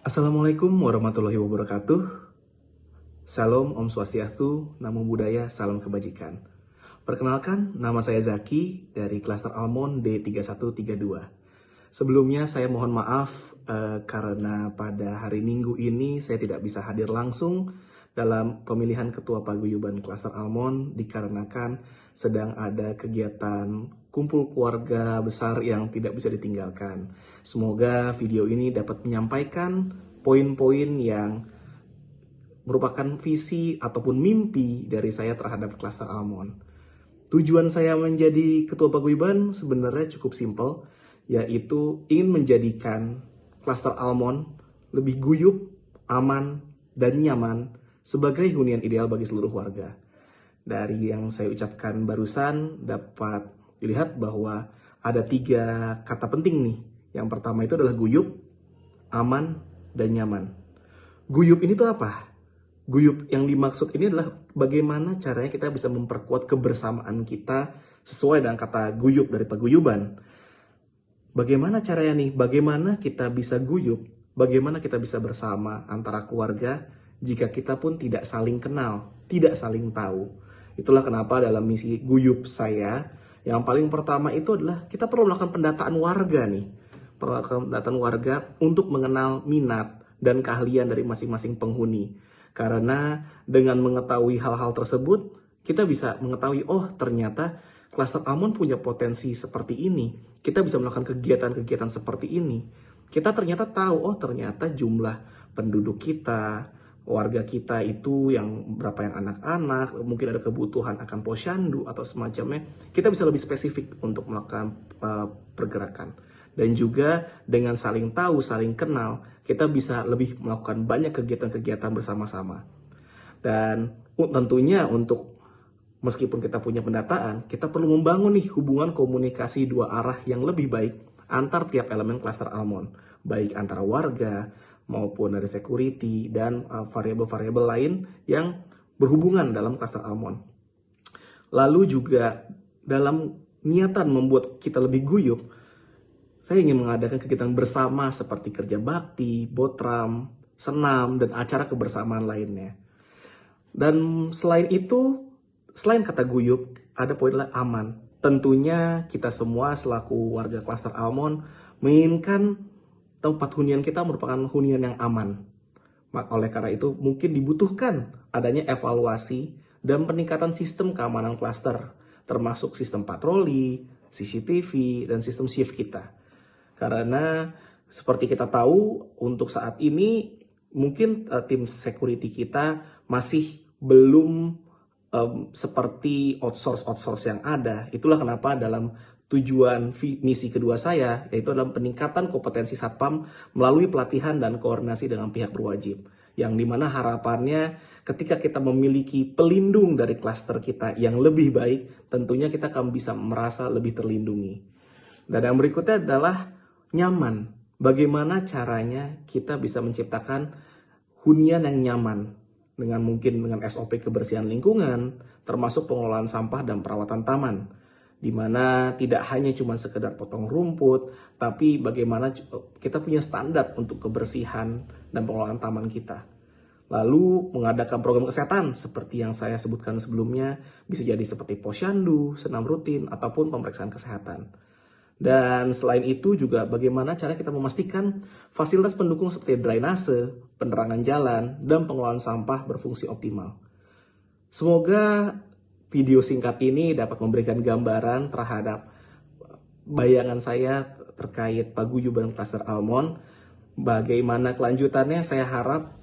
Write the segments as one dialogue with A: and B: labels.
A: Assalamualaikum warahmatullahi wabarakatuh. Salam, Om Swastiastu, Namo Buddhaya, salam kebajikan. Perkenalkan, nama saya Zaki dari Klaster Almond D3132. Sebelumnya saya mohon maaf karena pada hari Minggu ini saya tidak bisa hadir langsung dalam pemilihan Ketua Paguyuban Klaster Almond dikarenakan sedang ada kegiatan kumpul keluarga besar yang tidak bisa ditinggalkan. Semoga video ini dapat menyampaikan poin-poin yang merupakan visi ataupun mimpi dari saya terhadap Klaster Almond. Tujuan saya menjadi Ketua Paguyuban sebenarnya cukup simpel, yaitu ingin menjadikan Klaster Almond lebih guyup, aman, dan nyaman sebagai hunian ideal bagi seluruh warga. Dari yang saya ucapkan barusan dapat dilihat bahwa ada 3 kata penting nih. Yang pertama itu adalah guyup, aman, dan nyaman. Guyup ini tuh apa? Guyup yang dimaksud ini adalah bagaimana caranya kita bisa memperkuat kebersamaan kita sesuai dengan kata guyup dari paguyuban. Bagaimana caranya nih? Bagaimana kita bisa guyup? Bagaimana kita bisa bersama antara keluarga jika kita pun tidak saling kenal, tidak saling tahu? Itulah kenapa dalam misi guyup saya, yang paling pertama itu adalah kita perlu melakukan pendataan warga nih. Pendataan warga untuk mengenal minat dan keahlian dari masing-masing penghuni. Karena dengan mengetahui hal-hal tersebut, kita bisa mengetahui, oh ternyata Klaster Almond punya potensi seperti ini. Kita bisa melakukan kegiatan-kegiatan seperti ini. Kita ternyata tahu, oh ternyata jumlah penduduk kita, warga kita itu yang berapa yang anak-anak, mungkin ada kebutuhan akan posyandu atau semacamnya. Kita bisa lebih spesifik untuk melakukan pergerakan. Dan juga dengan saling tahu, saling kenal, kita bisa lebih melakukan banyak kegiatan-kegiatan bersama-sama. Dan tentunya untuk meskipun kita punya pendataan, kita perlu membangun nih hubungan komunikasi dua arah yang lebih baik antar tiap elemen Klaster Almond. Baik antara warga maupun dari security dan variabel-variabel lain yang berhubungan dalam Klaster Almond. Lalu juga dalam niatan membuat kita lebih guyup, saya ingin mengadakan kegiatan bersama seperti kerja bakti, botram, senam, dan acara kebersamaan lainnya. Dan selain itu, selain kata guyup, ada poin aman. Tentunya kita semua selaku warga Klaster Almond menginginkan tempat hunian kita merupakan hunian yang aman. Oleh karena itu, mungkin dibutuhkan adanya evaluasi dan peningkatan sistem keamanan klaster, termasuk sistem patroli, CCTV, dan sistem shift kita. Karena seperti kita tahu, untuk saat ini mungkin tim security kita masih belum seperti outsource yang ada. Itulah kenapa dalam tujuan misi kedua saya, yaitu dalam peningkatan kompetensi Satpam melalui pelatihan dan koordinasi dengan pihak berwajib. Yang dimana harapannya ketika kita memiliki pelindung dari klaster kita yang lebih baik, tentunya kita akan bisa merasa lebih terlindungi. Dan yang berikutnya adalah nyaman. Bagaimana caranya kita bisa menciptakan hunian yang nyaman dengan mungkin dengan SOP kebersihan lingkungan, termasuk pengelolaan sampah dan perawatan taman, di mana tidak hanya cuma sekedar potong rumput, tapi bagaimana kita punya standar untuk kebersihan dan pengelolaan taman kita. Lalu mengadakan program kesehatan seperti yang saya sebutkan sebelumnya, bisa jadi seperti posyandu, senam rutin, ataupun pemeriksaan kesehatan. Dan selain itu juga bagaimana cara kita memastikan fasilitas pendukung seperti drainase, penerangan jalan, dan pengelolaan sampah berfungsi optimal. Semoga video singkat ini dapat memberikan gambaran terhadap bayangan saya terkait Paguyuban Klaster Almond. Bagaimana kelanjutannya, saya harap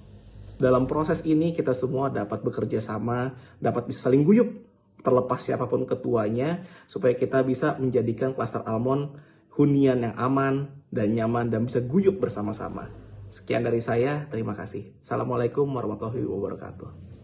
A: dalam proses ini kita semua dapat bekerja sama, dapat bisa saling guyup, terlepas siapapun ketuanya, supaya kita bisa menjadikan Klaster Almond hunian yang aman dan nyaman dan bisa guyup bersama-sama. Sekian dari saya, terima kasih. Assalamualaikum warahmatullahi wabarakatuh.